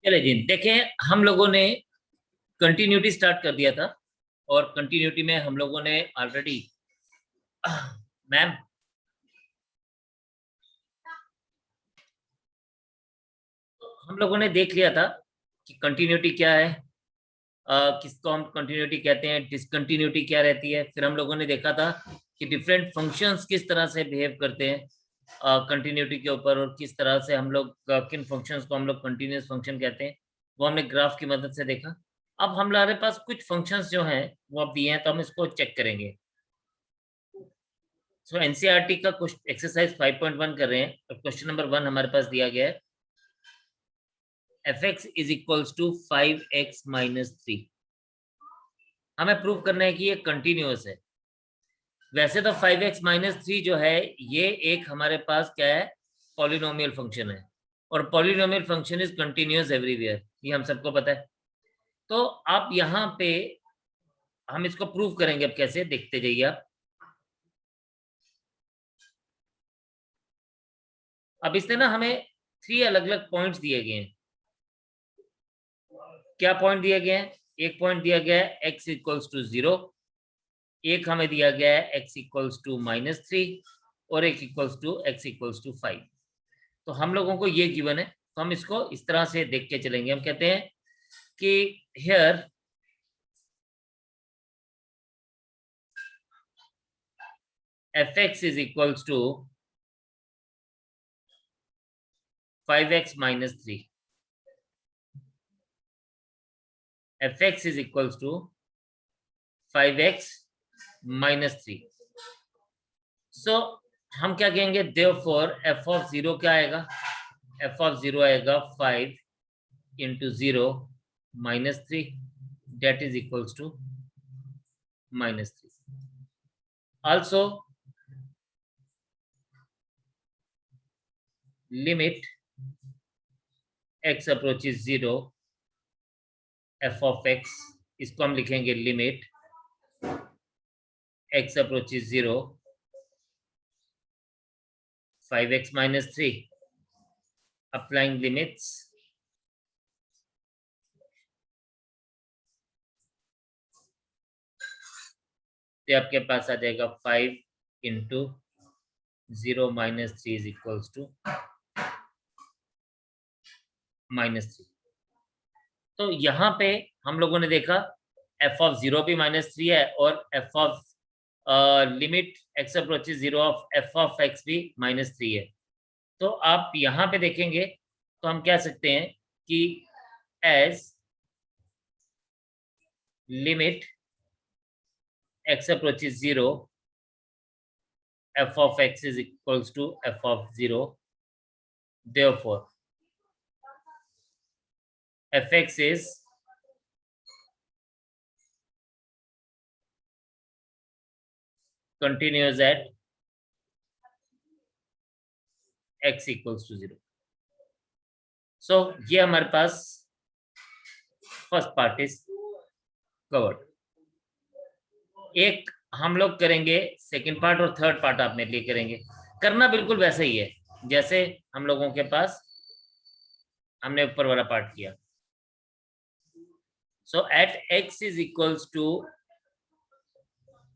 चले जी, देखें हम लोगों ने कंटिन्यूटी स्टार्ट कर दिया था और कंटिन्यूटी में हम लोगों ने ऑलरेडी मैम हम लोगों ने देख लिया था कि कंटिन्यूटी क्या है, किसको हम कंटिन्यूटी कहते हैं, डिसकंटिन्यूटी क्या रहती है। फिर हम लोगों ने देखा था कि डिफरेंट फंक्शंस किस तरह से बिहेव करते हैं कंटिन्यूटी के ऊपर, और किस तरह से हम लोग किन फंक्शंस को हम लोग कंटिन्यूअस फंक्शन कहते हैं, वो हमने ग्राफ की मदद से देखा। अब हमारे पास कुछ फंक्शंस जो हैं वो अब दिए हैं, तो हम इसको चेक करेंगे। सो एनसीईआरटी का कुछ एक्सरसाइज 5.1 कर रहे हैं, और क्वेश्चन नंबर 1 हमारे पास दिया गया है, fx is equals to 5x minus 3। हमें प्रूव करना है कि ये कंटिन्यूअस है। वैसे तो 5x माइनस 3 जो है ये एक हमारे पास क्या है, पॉलिनोमियल फंक्शन है, और polynomial function is continuous everywhere, ये हम सबको पता है। तो आप यहाँ पे हम इसको प्रूव करेंगे। अब कैसे, देखते जाइए आप। अब इसने ना हमें 3 अलग अलग पॉइंट्स दिए गए हैं। क्या पॉइंट दिए गए हैं? एक पॉइंट दिया गया है x इक्वल्स टू 0, एक हमें दिया गया है x इक्वल्स टू माइनस 3, और एक equals to x equals to 5। तो हम लोगों को ये गिवन है, तो हम इसको इस तरह से देख के चलेंगे। हम कहते हैं कि here fx is equals to 5x minus 3, fx is equals to 5x minus 3। So हम क्या कहेंगे, देयरफॉर f ऑफ 0 क्या आएगा? f ऑफ 0 आएगा 5 into 0 minus 3, that is equals to minus 3. Also, limit x approaches 0, f of x, इसको हम लिखेंगे limit x approaches 0, 5x minus 3, applying limits, तो आपके पास आ जाएगा 5 into 0 minus 3 is equals to minus 3। तो यहाँ पे हम लोगों ने देखा f ऑफ 0 भी माइनस 3 है, और f of limit x approaches 0 of f of x भी माइनस 3 है। तो आप यहाँ पे देखेंगे तो हम कह सकते हैं कि age limit x approaches 0, f of x is equals to f of 0, therefore fx is continuous at x equals to 0. So ये हमारे पास फर्स्ट पार्ट इज कवर्ड। एक हम लोग करेंगे सेकंड पार्ट, और थर्ड पार्ट आप मेरे लिए करेंगे। करना बिल्कुल वैसा ही है जैसे हम लोगों के पास हमने ऊपर वाला पार्ट किया। So at x is equals to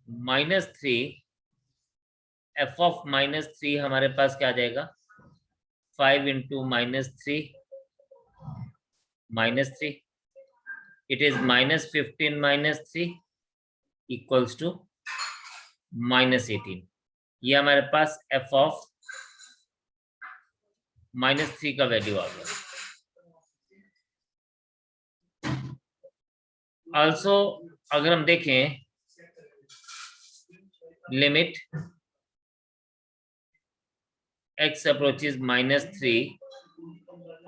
minus 3, f of minus 3 हमारे पास क्या आ जाएगा, 5 into minus 3 minus 3, it is minus 15 minus 3 equals to minus 18। ये हमारे पास f ऑफ माइनस 3 का वैल्यू आ गया। ऑल्सो अगर हम देखें limit x approaches minus 3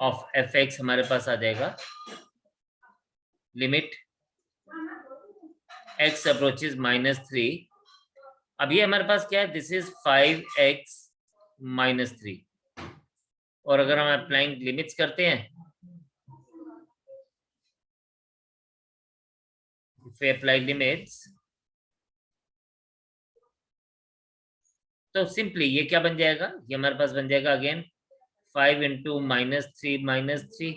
of F x हमारे पास आ जाएगा लिमिट x अप्रोचेज माइनस 3। अब ये हमारे पास क्या है, दिस इज 5x माइनस 3, और अगर हम अप्लाइंग लिमिट्स करते हैं, if we apply limits, तो सिंपली ये क्या बन जाएगा, ये हमारे पास बन जाएगा again 5 into minus 3 minus 3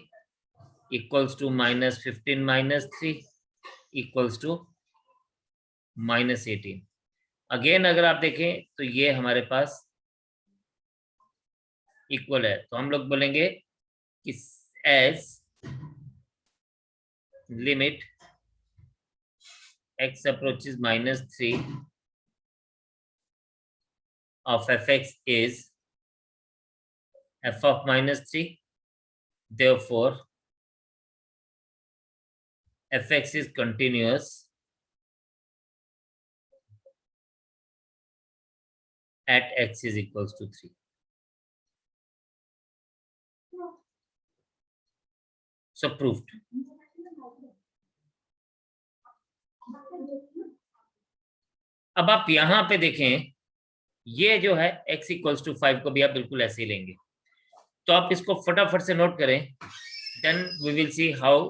equals to -15 -3 equals to -18। Again अगर आप देखें तो ये हमारे पास इक्वल है, तो हम लोग बोलेंगे कि age limit x approaches -3 of fx is f of -3, therefore fx is continuous at x is equals to 3. So proved. अब आप यहां पे देखें, ये जो है x इक्वल्स टू 5 को भी आप बिल्कुल ऐसे ही लेंगे, तो आप इसको फटाफट से नोट करें, then we will see how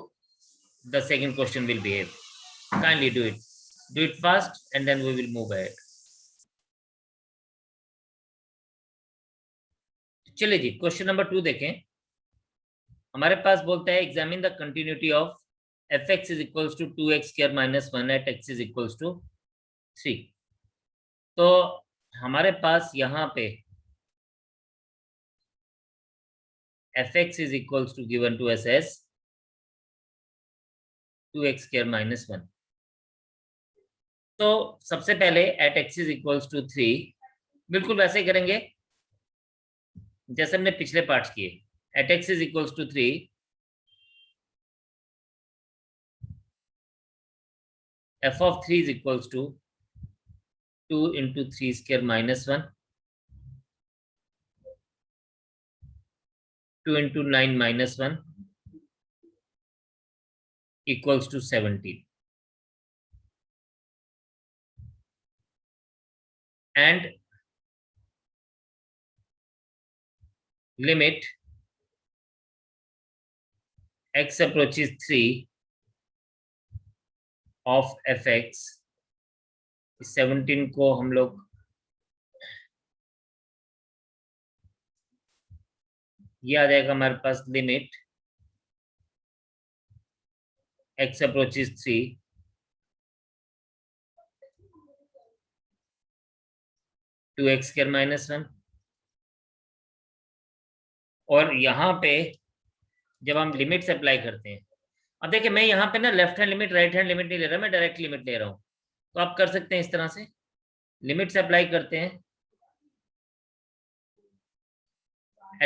the second question will behave. Kindly do it fast and then we will move ahead. चलिए जी, क्वेश्चन नंबर 2 देखें. हमारे पास बोलता है examine the continuity of fx is equals to 2x square minus 1 at x is equals to 3. तो हमारे पास यहाँ पे fx is equals to given to us as 2x square minus 1. तो सबसे पहले at x is equals to 3 बिल्कुल वैसे ही करेंगे जैसे हमने पिछले पार्ट्स किए. at x is equals to 3, f of 3 is equals to 2 into 3 square minus 1, 2 into 9 minus 1 equals to 17. And limit x approaches 3 of fx, 17 को हम लोग ये आ जाएगा हमारे पास limit x approaches 3 2x square minus 1. और यहाँ पे जब हम लिमिट्स अप्लाई करते हैं, अब देखिए मैं यहाँ पे ना left hand limit right hand limit नहीं ले रहा, मैं डायरेक्ट लिमिट ले रहा हूँ. तो आप कर सकते हैं इस तरह से, लिमिट्स अप्लाई करते हैं.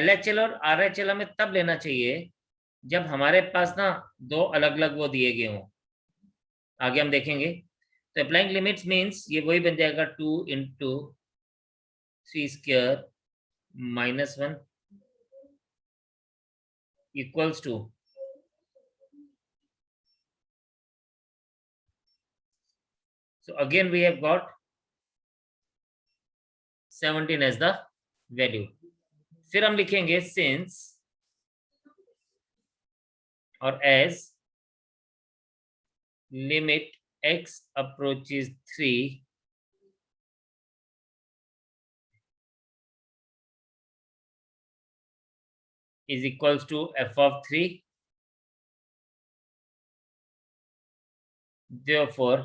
LHL और RHL हमें तब लेना चाहिए जब हमारे पास ना दो अलग अलग वो दिए गए हों. आगे हम देखेंगे. तो अप्लाइंग लिमिट्स मीन्स ये वही बन जाएगा 2 into 3 square minus 1 equals to so again we have got 17 as the value. फिर हम लिखेंगे since और as limit x approaches 3 is equals to f of 3, therefore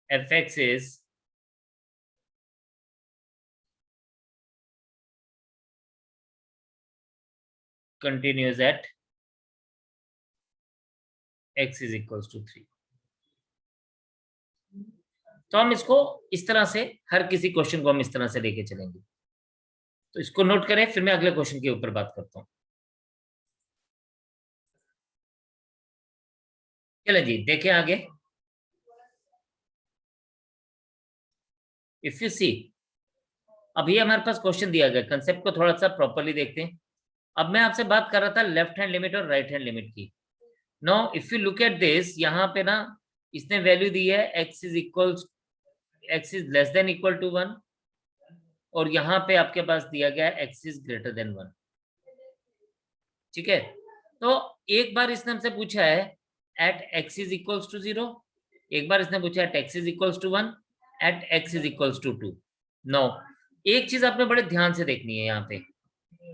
fx is continuous at x is equals to 3. तो हम इसको इस तरह से हर किसी क्वेश्चन को हम इस तरह से लेके चलेंगे. तो इसको नोट करें, फिर मैं अगले क्वेश्चन के ऊपर बात करता हूं. चलिए जी देखें आगे. इफ यू सी, अभी हमारे पास क्वेश्चन दिया गया, कंसेप्ट को थोड़ा सा प्रॉपर्ली देखते हैं. अब मैं आपसे बात कर रहा था लेफ्ट हैंड लिमिट और राइट हैंड लिमिट की. Now if you look at this, यहाँ पे ना इसने वैल्यू दी है x is less than equal to 1 और यहाँ पे आपके पास दिया गया है x इज ग्रेटर देन 1. ठीक है. तो एक बार इसने हमसे पूछा है at x is equals to 0, एक बार इसने पूछा है x is equals to 1, at x is equals to 2. No, एक चीज आपने बड़े ध्यान से देखनी है यहाँ पे.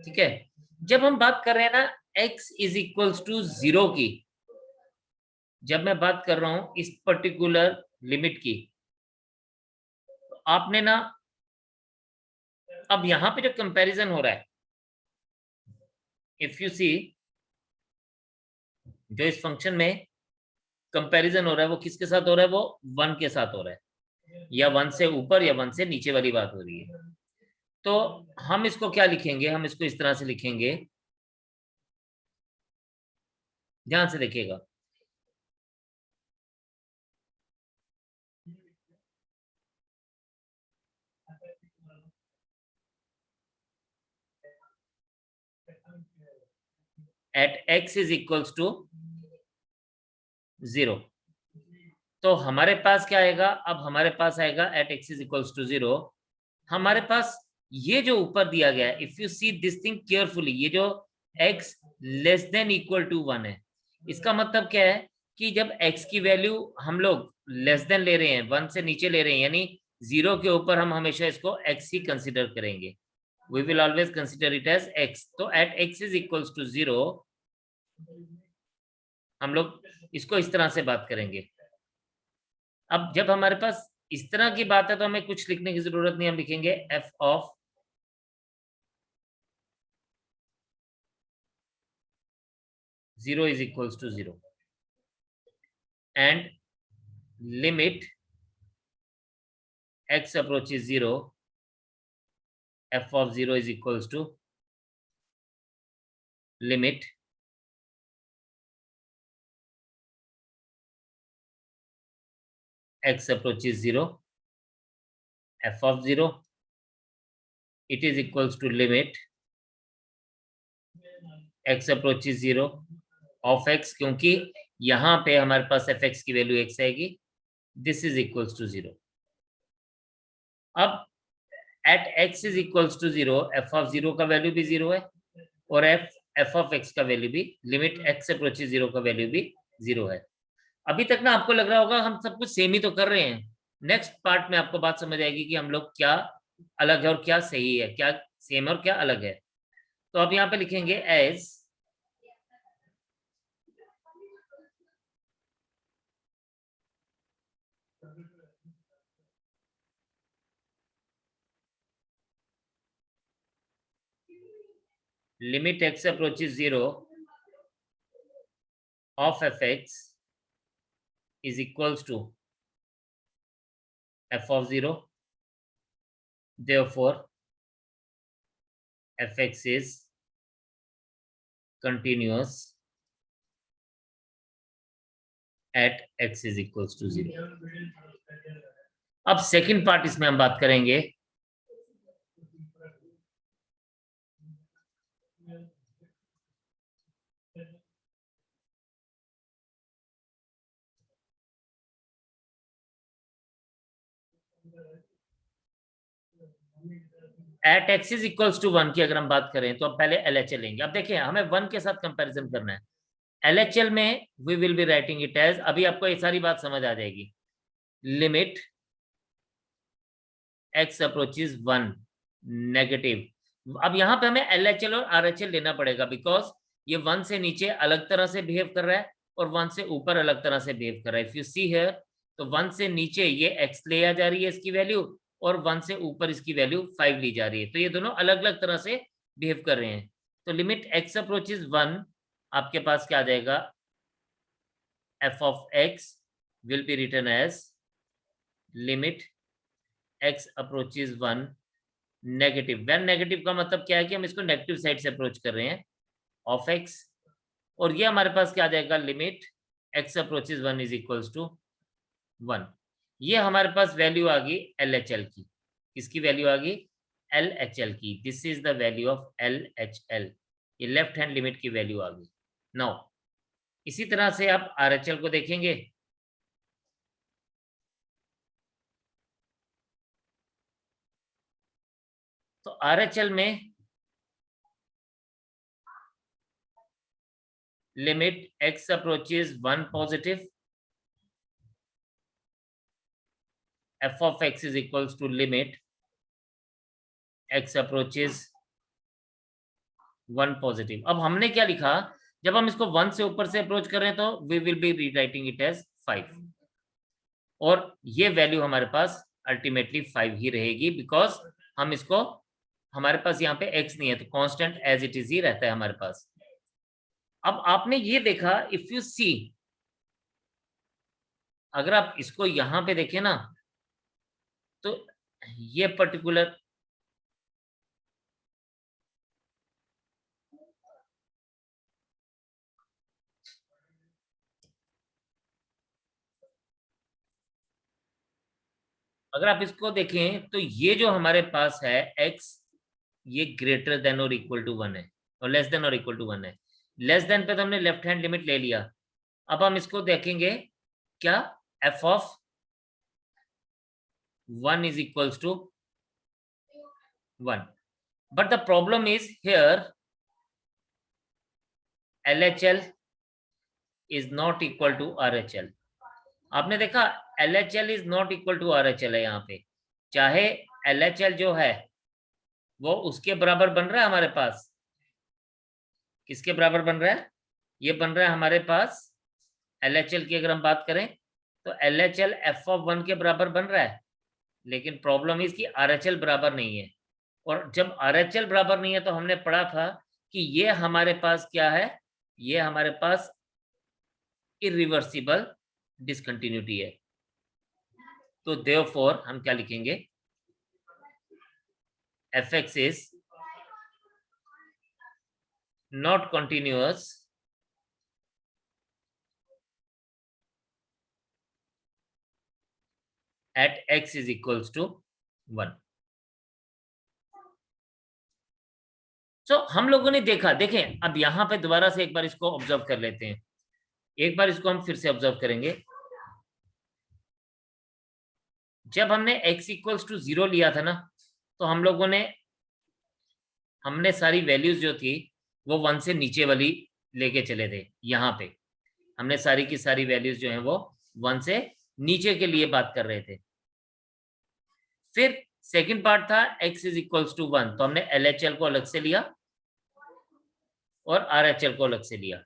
ठीक है. जब हम बात कर रहे हैं ना x इज इक्वल्स टू 0 की, जब मैं बात कर रहा हूं इस पर्टिकुलर लिमिट की, तो आपने ना अब यहां पे जो कंपैरिजन हो रहा है, इफ यू सी, जो इस फंक्शन में कंपैरिजन हो रहा है वो किसके साथ हो रहा है, वो 1 के साथ हो रहा है, या 1 से ऊपर या 1 से नीचे वाली बात हो रही है। तो हम इसको क्या लिखेंगे, हम इसको इस तरह से लिखेंगे, ध्यान से देखिएगा, at x is equals to 0। तो हमारे पास क्या आएगा, अब हमारे पास आएगा at x is equals to 0। हमारे पास ये जो ऊपर दिया गया है, if you see this thing carefully, ये जो x less than equal to 1 है, इसका मतलब क्या है कि जब x की वैल्यू हम लोग लेस देन ले रहे हैं, 1 से नीचे ले रहे हैं, यानी 0 के ऊपर हम हमेशा इसको x ही कंसिडर करेंगे, we will always consider it as x। तो at x is equals to 0 हम लोग इसको इस तरह से बात करेंगे। अब जब हमारे पास इस तरह की बात है तो हमें कुछ लिखने की जरूरत नहीं, हम लिखेंगे f of zero is equals to 0 and limit x approaches 0, f of 0 is equals to limit x approaches 0, f of 0, it is equals to limit x approaches 0 of x, क्योंकि यहां पे हमारे पास एफ एक्स की value x आएगी, this is equals to 0। अब at x is equals to 0, F of 0 का value भी 0 है और एफ ऑफ x का वैल्यू भी, लिमिट x अप्रोचेस 0 का वैल्यू भी 0 है। अभी तक ना आपको लग रहा होगा हम सब कुछ सेम ही तो कर रहे हैं, नेक्स्ट पार्ट में आपको बात समझ आएगी कि हम लोग क्या अलग है और क्या सही है, क्या सेम और क्या अलग है। तो अब यहाँ पे लिखेंगे as limit x approaches 0 of fx is equals to f of 0, therefore fx is continuous at x is equals to 0। अब सेकंड पार्ट इसमें हम बात करेंगे, at X is equals to 1 की अगर हम बात करें तो अब पहले LHL लेंगे। अब देखिए हमें 1 के साथ कंपैरिजन करना है, LHL में we will be writing it as, अभी आपको ये सारी बात समझ आ जाएगी, लिमिट x अप्रोचेस 1 नेगेटिव। अब यहाँ पे हमें LHL और RHL लेना पड़ेगा, बिकॉज ये 1 से नीचे अलग तरह से बिहेव कर रहा है और 1 से ऊपर अलग तरह से बिहेव कर रहा है। इफ यू सी हियर, तो 1 से नीचे ये x ले आ जा रही है इसकी वैल्यू, और 1 से ऊपर इसकी वैल्यू 5 ली जा रही है, तो ये दोनों अलग अलग तरह से बिहेव कर रहे हैं। तो लिमिट x अप्रोचेस 1, आपके पास क्या आ जाएगा, f of x will be written as limit x approaches 1 negative. When negative का मतलब क्या है कि हम इसको नेगेटिव साइड से अप्रोच कर रहे हैं, ऑफ x, और ये हमारे पास क्या आ जाएगा, limit x approaches 1 is equals to 1। ये हमारे पास वैल्यू आ गई LHL की, किसकी वैल्यू आ गई, LHL की, this is the value of LHL, ये लेफ्ट हैंड लिमिट की वैल्यू आ गई। नाउ इसी तरह से आप RHL को देखेंगे, तो RHL में limit x approaches 1 positive, f of x is equals to limit x approaches 1 positive. अब हमने क्या लिखा, जब हम इसको 1 से ऊपर से अप्रोच कर रहे हैं तो we will be rewriting it as 5, और ये वैल्यू हमारे पास अल्टीमेटली 5 ही रहेगी, बिकॉज हम इसको, हमारे पास यहाँ पे x नहीं है तो कांस्टेंट एज इट इज ही रहता है हमारे पास। अब आपने ये देखा, इफ यू सी, अगर आप इसको यहां पे देखें ना, तो ये पर्टिकुलर, अगर आप इसको देखें तो ये जो हमारे पास है x, ये ग्रेटर देन और इक्वल टू 1 है, और लेस देन और इक्वल टू 1 है। लेस देन पे तो हमने लेफ्ट हैंड लिमिट ले लिया। अब हम इसको देखेंगे, क्या f of 1 is equals to 1, but the problem is here LHL is not equal to RHL। आपने देखा LHL is not equal to RHL है यहाँ पे, चाहे LHL जो है वो उसके बराबर बन रहा है हमारे पास, किसके बराबर बन रहा है, ये बन रहा है हमारे पास LHL की अगर हम बात करें तो LHL f ऑफ 1 के बराबर बन रहा है, लेकिन प्रॉब्लम इसकी RHL बराबर नहीं है। और जब RHL बराबर नहीं है तो हमने पढ़ा था कि ये हमारे पास क्या है, ये हमारे पास इरिवर्सिबल डिसकंटिन्यूटी है। तो देयरफॉर हम क्या लिखेंगे, fx is not continuous at x is equals to 1। सो हम लोगों ने देखा, देखें अब यहां पे दोबारा से एक बार इसको ऑब्जर्व कर लेते हैं, एक बार इसको हम फिर से ऑब्जर्व करेंगे। जब हमने x इक्वल्स टू 0 लिया था ना, तो हम लोगों ने, हमने सारी वैल्यूज जो थी वो 1 से नीचे वाली लेके चले थे। यहाँ पे हमने सारी की सारी वैल्यूज जो हैं वो 1 से नीचे के लिए बात कर रहे थे। फिर सेकंड पार्ट था x इज इक्वल्स टू 1, तो हमने LHL को अलग से लिया और RHL को अलग से लिया।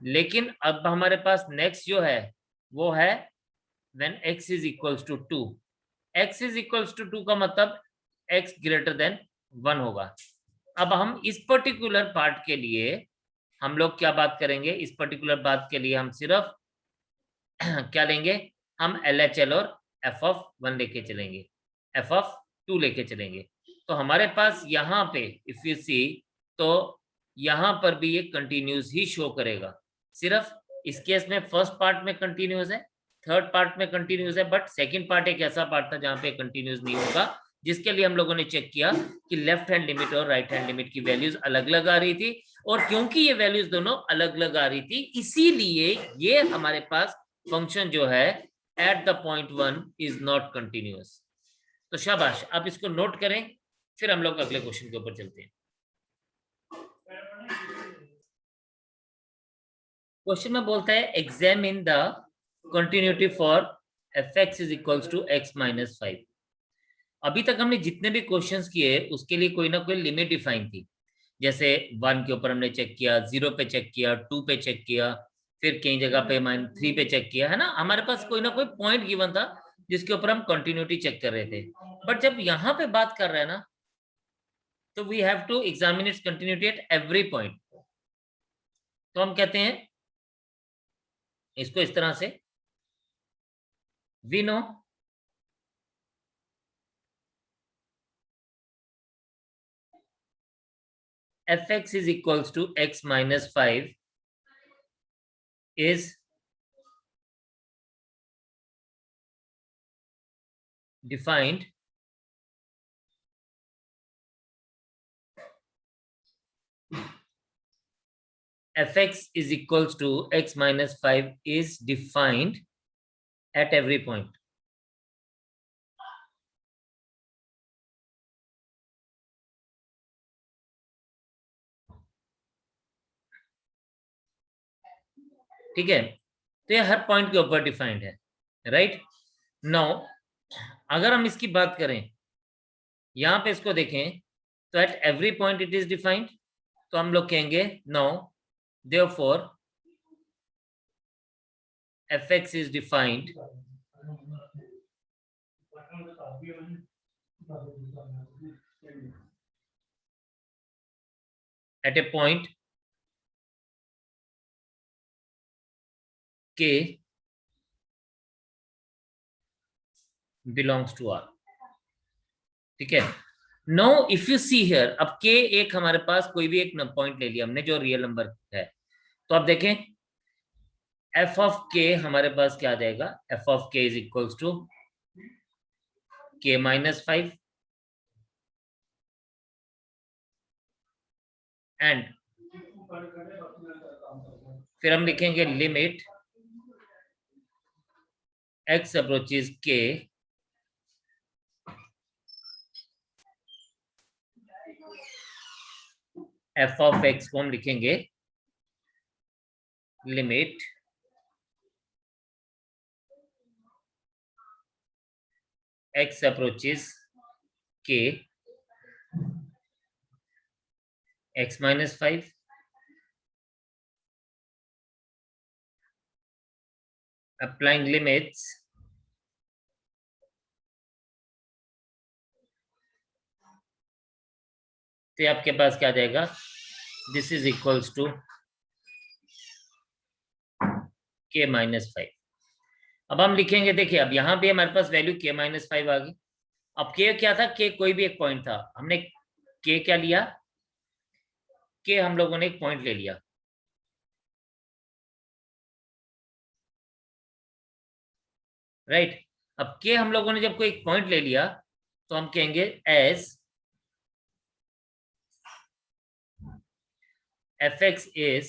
लेकिन अब हमारे पास नेक्स्ट जो है वो है when x is equals to 2। x is equals to 2 का मतलब x ग्रेटर देन 1 होगा। अब हम इस पर्टिकुलर पार्ट के लिए हम लोग क्या बात करेंगे, इस पर्टिकुलर बात के लिए हम सिर्फ क्या लेंगे, हम LHL और f of 1 लेके चलेंगे, f of 2 लेके चलेंगे। तो हमारे पास यहाँ पे इफ यू सी, तो यहाँ पर भी ये कंटिन्यूस ही शो करेगा। सिर्फ इस केस में फर्स्ट पार्ट में कंटिन्यूस है, थर्ड पार्ट में कंटिन्यूस है, बट सेकंड पार्ट एक ऐसा पार्ट था जहां पे कंटिन्यूस नहीं होगा, जिसके लिए हम लोगों ने चेक किया कि लेफ्ट हैंड लिमिट और राइट हैंड लिमिट की वैल्यूज अलग अलग आ रही थी, और क्योंकि ये वैल्यूज दोनों अलग अलग आ रही थी, इसीलिए ये हमारे पास फंक्शन जो है at the point 1 is not continuous. तो शाबाश, आप इसको नोट करें, फिर हम लोग अगले क्वेश्चन के ऊपर चलते हैं। क्वेश्चन में बोलता है examine the continuity for fx is equals to x minus 5। अभी तक हमने जितने भी क्वेश्चंस किए उसके लिए कोई ना कोई लिमिट डिफाइन थी, जैसे 1 के ऊपर हमने चेक किया, 0 पे चेक किया, 2 पे चेक किया, फिर कई जगह पे -3 पे चेक किया, है ना। हमारे पास कोई ना कोई पॉइंट गिवन था जिसके ऊपर हम कंटिन्यूटी चेक कर रहे थे। बट जब यहाँ पे बात कर रहे हैं ना, तो we have to examine its continuity at every point. तो हम कहते हैं इसको इस तरह से, we know fx is equals to x minus 5 is defined fx is equals to x minus 5 is defined at every point। ठीक है, तो ये हर पॉइंट के ऊपर डिफाइंड है, राइट। नाउ अगर हम इसकी बात करें, यहां पे इसको देखें तो at every point it is defined, तो हम लोग कहेंगे no, therefore fx is defined at a point k belongs to R. ठीक है। Know if you see here, अब k एक हमारे पास कोई भी एक पॉइंट ले लिया हमने जो रियल नंबर है, तो आप देखें f ऑफ k हमारे पास क्या आ जाएगा, f of k is equals to k minus 5 and फिर हम लिखेंगे limit x approaches k f of x को हम लिखेंगे limit x approaches k x minus 5 applying limits तो आपके पास क्या आ जाएगा, this is equals to k minus 5। अब हम लिखेंगे, देखिए अब यहां पे हमारे पास वैल्यू k माइनस 5 आ गई। अब k क्या था, k कोई भी एक पॉइंट था, हमने k क्या लिया, k हम लोगों ने एक पॉइंट ले लिया, राइट। अब k हम लोगों ने जब कोई एक पॉइंट ले लिया तो हम कहेंगे एज fx इज,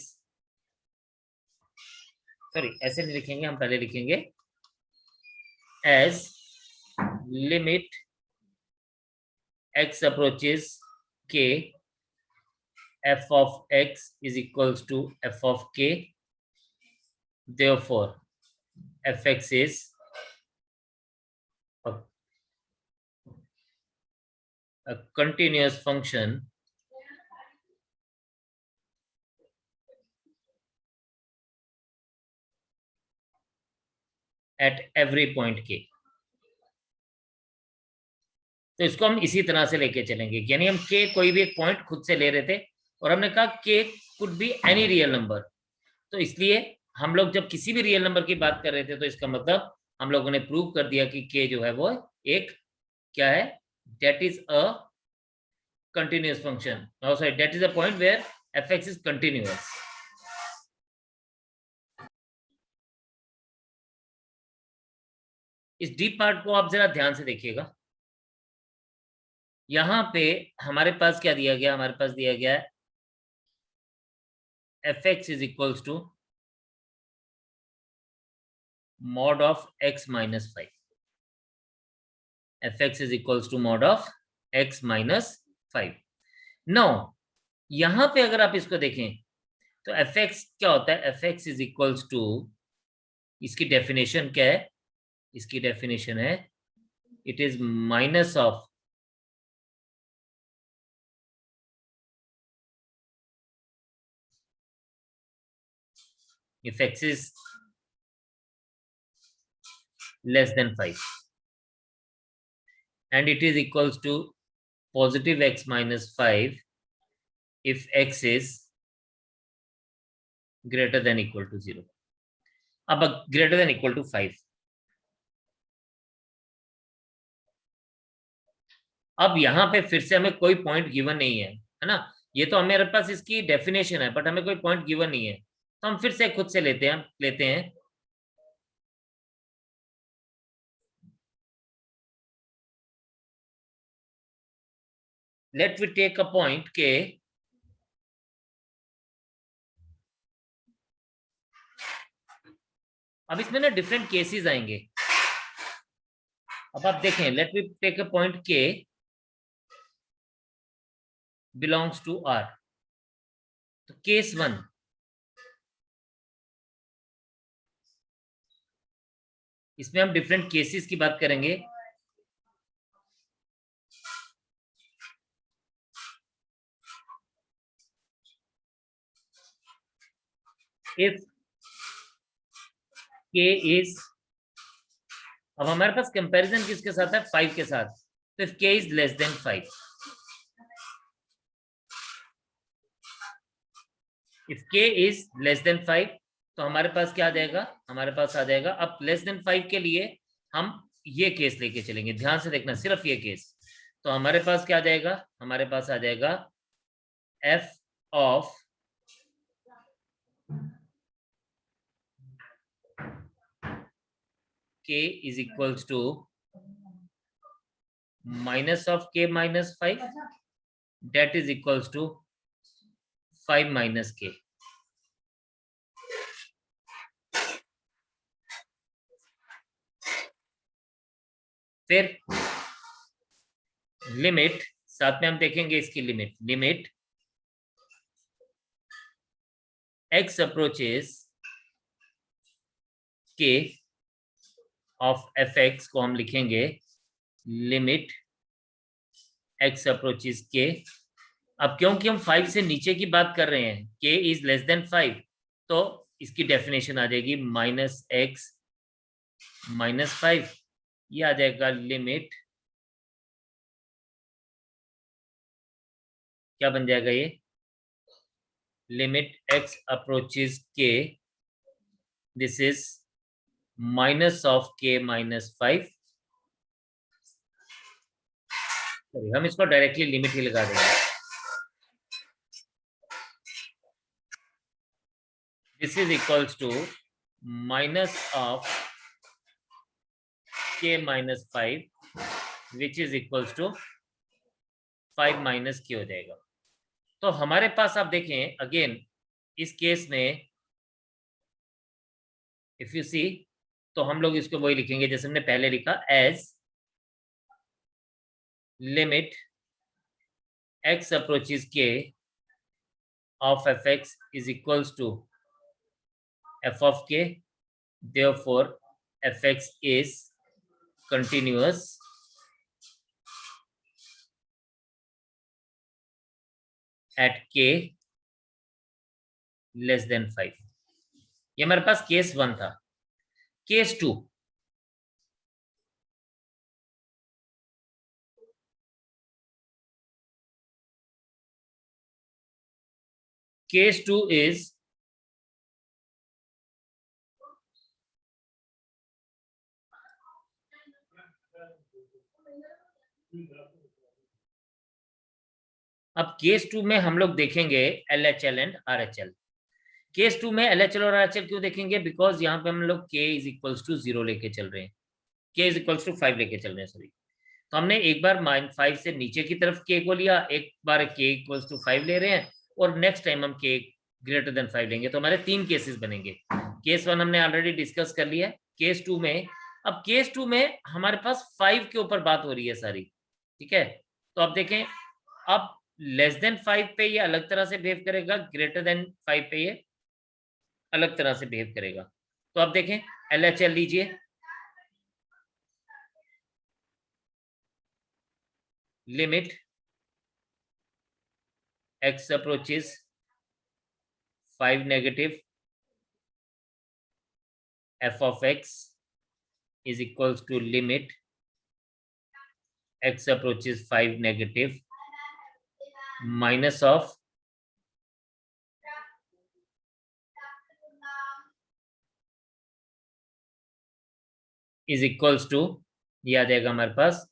सॉरी ऐसे नहीं लिखेंगे, हम पहले लिखेंगे age limit x approaches k f of x is equals to f of k, therefore fx is a continuous function at every point k। तो इसको हम इसी तरह से लेके चलेंगे, यानी हम k कोई भी एक पॉइंट खुद से ले रहे थे और हमने कहा k could be any real number, तो इसलिए हम लोग जब किसी भी रियल नंबर की बात कर रहे थे तो इसका मतलब हम लोगों ने प्रूव कर दिया कि k जो है वो एक क्या है, that is a continuous function, sorry that is a point where fx is continuous. इस डीप पार्ट को आप जरा ध्यान से देखिएगा, यहां पे हमारे पास क्या दिया गया, हमारे पास दिया गया है fx is equals to mod of x minus 5, fx is equals to mod of x minus 5। Now यहां पे अगर आप इसको देखें तो fx क्या होता है, fx is equals to, इसकी डेफिनेशन क्या है, इसकी डेफिनेशन है it is minus of if x is less than 5 and it is equals to positive x minus 5 if x is greater than equal to 0। अब greater than equal to 5, अब यहाँ पे फिर से हमें कोई पॉइंट गिवन नहीं है ना, ये तो हमारे पास इसकी डेफिनेशन है बट हमें कोई पॉइंट गिवन नहीं है, तो हम फिर से खुद से लेते हैं let we take a point K, अब इसमें ना डिफरेंट केसेस आएंगे। अब आप देखें, let we take a point K belongs to R, तो केस 1, इसमें हम डिफरेंट केसेस की बात करेंगे। इफ k इज, अब हमारे पास कंपैरिजन किसके साथ है, 5 के साथ, तो if k is less then 5, if k is less then 5, तो हमारे पास क्या आ जाएगा, हमारे पास आ जाएगा, अब लेस देन 5 के लिए हम ये केस लेके चलेंगे, ध्यान से देखना सिर्फ ये केस, तो हमारे पास क्या आ जाएगा, हमारे पास आ जाएगा f of k is equals to minus of k minus 5, that is equals to 5 minus k. फिर लिमिट, साथ में हम देखेंगे इसकी limit, limit x approaches k of fx को हम लिखेंगे लिमिट x अप्रोचेस k। अब क्योंकि हम 5 से नीचे की बात कर रहे हैं, k इज लेस देन 5, तो इसकी डेफिनेशन आ जाएगी माइनस एक्स माइनस 5, ये आ जाएगा लिमिट, क्या बन जाएगा ये, limit x approaches k, this is minus of k minus 5, हम इसको डायरेक्टली लिमिट ही लगा देंगे, this is equals to minus of k minus 5 which is equals to 5 minus k हो जाएगा। तो हमारे पास आप देखें अगेन इस केस में इफ यू सी, तो हम लोग इसको वही लिखेंगे जैसे हमने पहले लिखा, age limit x approaches k of fx is equals to f of k, therefore fx is continuous at k less than 5। ये हमारे पास केस 1 था। केस 2, केस 2 is अब केस 2 में हम लोग देखेंगे LHL एंड RHL। केस 2 में LHL और RHL क्यों देखेंगे, बिकॉज यहाँ पे हम लोग k इज इक्वल्स टू 0 लेके चल रहे हैं, k इज इक्वल्स टू 5 लेके चल रहे हैं, सॉरी। तो हमने एक बार -5 से नीचे की तरफ k को लिया, एक बार k इक्वल्स टू 5 ले रहे हैं, और नेक्स्ट टाइम हम k ग्रेटर देन 5 लेंगे, तो हमारे 3 केसेस बनेंगे। केस 1 हमने ऑलरेडी डिस्कस कर लिया है। केस 2 में, अब केस 2 में हमारे पास 5 के ऊपर बात हो रही है सारी, ठीक है। तो अब देखें, अब लेस देन 5 पे ये अलग तरह से बिहेव करेगा, ग्रेटर देन 5 पे ये अलग तरह से बिहेव करेगा। तो अब देखें LHL लीजिए, limit x approaches 5 negative f of x is equals to limit x approaches 5 negative minus of is equals to, ये आ जाएगा हमारे पास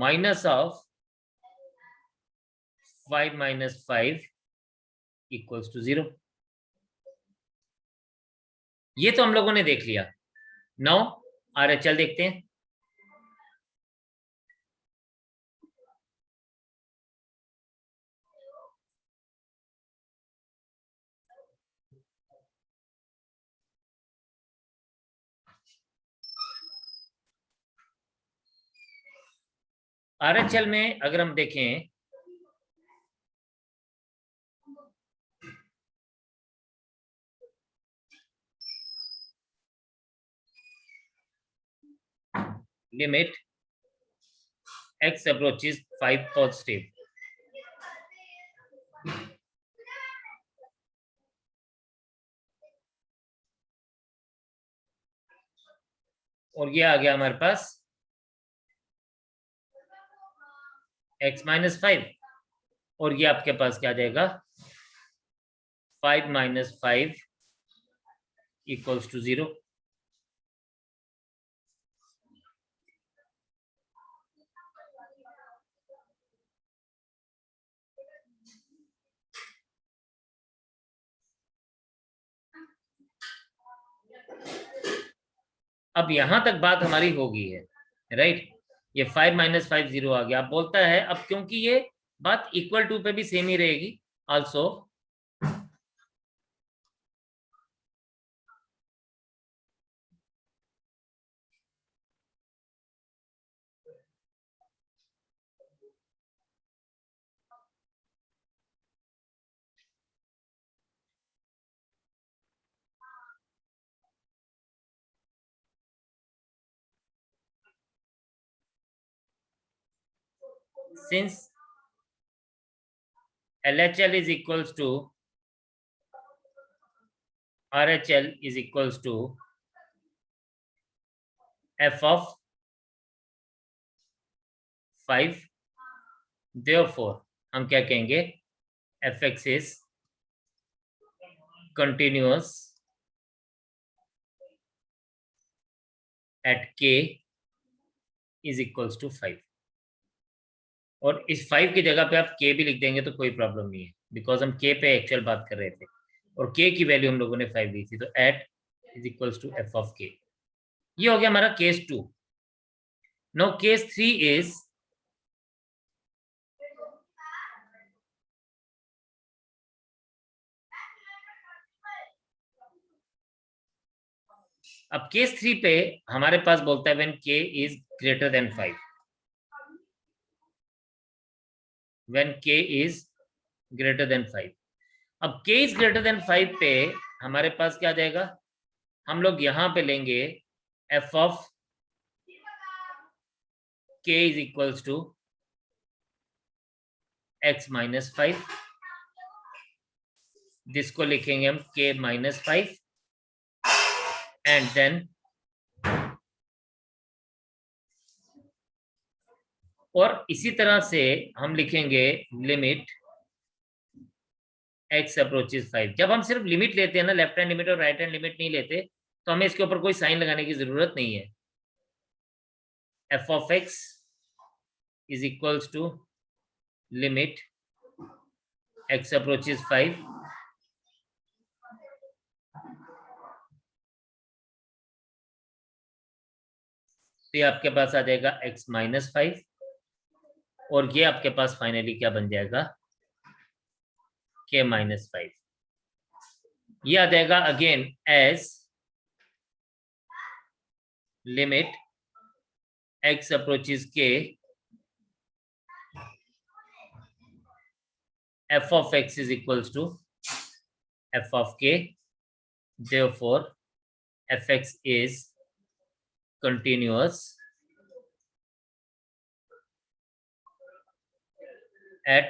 minus of 5 minus 5 equals to 0। ये तो हम लोगों ने देख लिया। नाउ RHL देखते हैं। RHL में अगर हम देखें, लिमिट x approaches 5 positive, और ये आ गया हमारे पास x माइनस 5, और ये आपके पास क्या आ जाएगा 5 माइनस 5 इक्वल्स टू 0। अब यहां तक बात हमारी हो गई है, राइट। ये 5 माइनस 5 0 आ गया। अब बोलता है अब क्योंकि ये बात इक्वल टू पे भी सेम ही रहेगी also, since LHL is equals to RHL is equals to f of 5, therefore हम क्या कहेंगे fx is continuous at k is equals to 5। और इस 5 की जगह पे आप k भी लिख देंगे तो कोई प्रॉब्लम नहीं है, बिकॉज हम k पे एक्चुअल बात कर रहे थे और k की वैल्यू हम लोगों ने 5 दी थी, तो at is equals to f of k। ये हो गया हमारा केस 2। नाउ केस 3 इज अब केस 3 पे हमारे पास बोलता है when k is greater than 5, when k is greater than 5। अब k इज ग्रेटर देन 5 पे हमारे पास क्या आ जाएगा, हम लोग यहां पे लेंगे f of k is equals to x minus 5, जिसको लिखेंगे हम k माइनस 5 एंड देन और इसी तरह से हम लिखेंगे लिमिट x अप्रोचेस 5। जब हम सिर्फ लिमिट लेते हैं ना, लेफ्ट हैंड लिमिट और राइट हैंड लिमिट नहीं लेते, तो हमें इसके ऊपर कोई साइन लगाने की जरूरत नहीं है। f of x is equals to limit x approaches 5 तो ये आपके पास आ जाएगा x माइनस 5 और ये आपके पास फाइनली क्या बन जाएगा k माइनस 5। ये आ जाएगा again age limit x approaches k f of x is equals to f of k, therefore fx is continuous at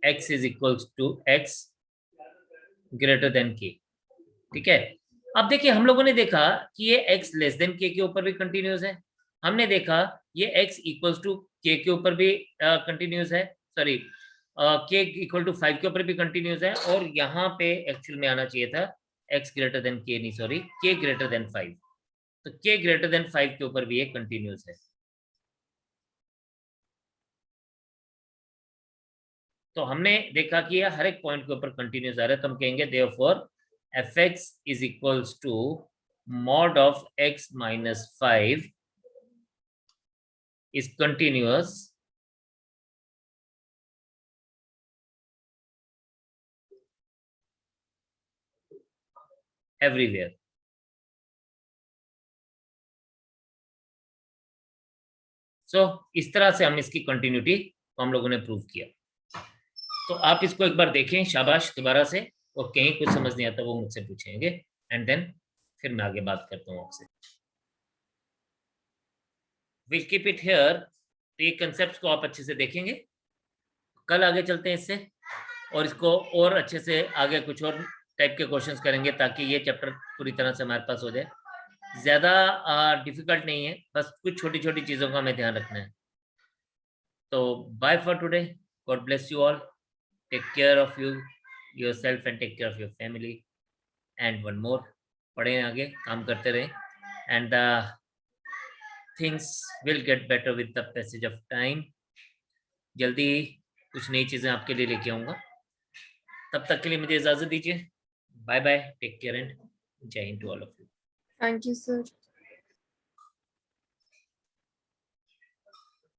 x is equals to x greater than k। ठीक है। अब देखिए हम लोगों ने देखा कि ये x लेस देन k के ऊपर भी कंटिन्यूस है, हमने देखा ये x इक्वल्स टू k के ऊपर भी कंटिन्यूस है, सॉरी k इक्वल टू 5 के ऊपर भी कंटिन्यूस है, और यहाँ पे एक्चुअल में आना चाहिए था x ग्रेटर देन k, नहीं सॉरी k ग्रेटर देन 5, तो k ग्रेटर देन 5 के ऊपर भी ये कंटिन्यूस है। तो हमने देखा कि ये हर एक पॉइंट के ऊपर कंटिन्यूस आ रहा है, तो हम कहेंगे therefore fx is equals to mod of x minus 5 is continuous everywhere. So इस तरह से हम इसकी कंटिन्यूटी को हम लोगों ने प्रूव किया। तो आप इसको एक बार देखें शाबाश दोबारा से, और कहीं कुछ समझ नहीं आता वो मुझसे पूछेंगे एंड देन फिर मैं आगे बात करता हूँ आपसे। Will keep it here. तो ये कंसेप्ट को आप अच्छे से देखेंगे, कल आगे चलते हैं इससे, और इसको और अच्छे से आगे कुछ और टाइप के क्वेश्चंस करेंगे ताकि ये चैप्टर पूरी तरह से हमारे पास हो जाए। ज्यादा डिफिकल्ट नहीं है, बस कुछ छोटी छोटी चीजों का हमें ध्यान रखना है। तो bye for today, God bless you all, take care of you yourself and take care of your family, and one more, पढ़ें आगे, काम करते रहें, and things will get better with the passage of time। जल्दी ही कुछ नई चीजें आपके लिए लेके आऊंगा। तब तक के लिए मुझे इजाजत दीजिए। Bye bye, take care and जय हिंद to all of you. Thank you, sir.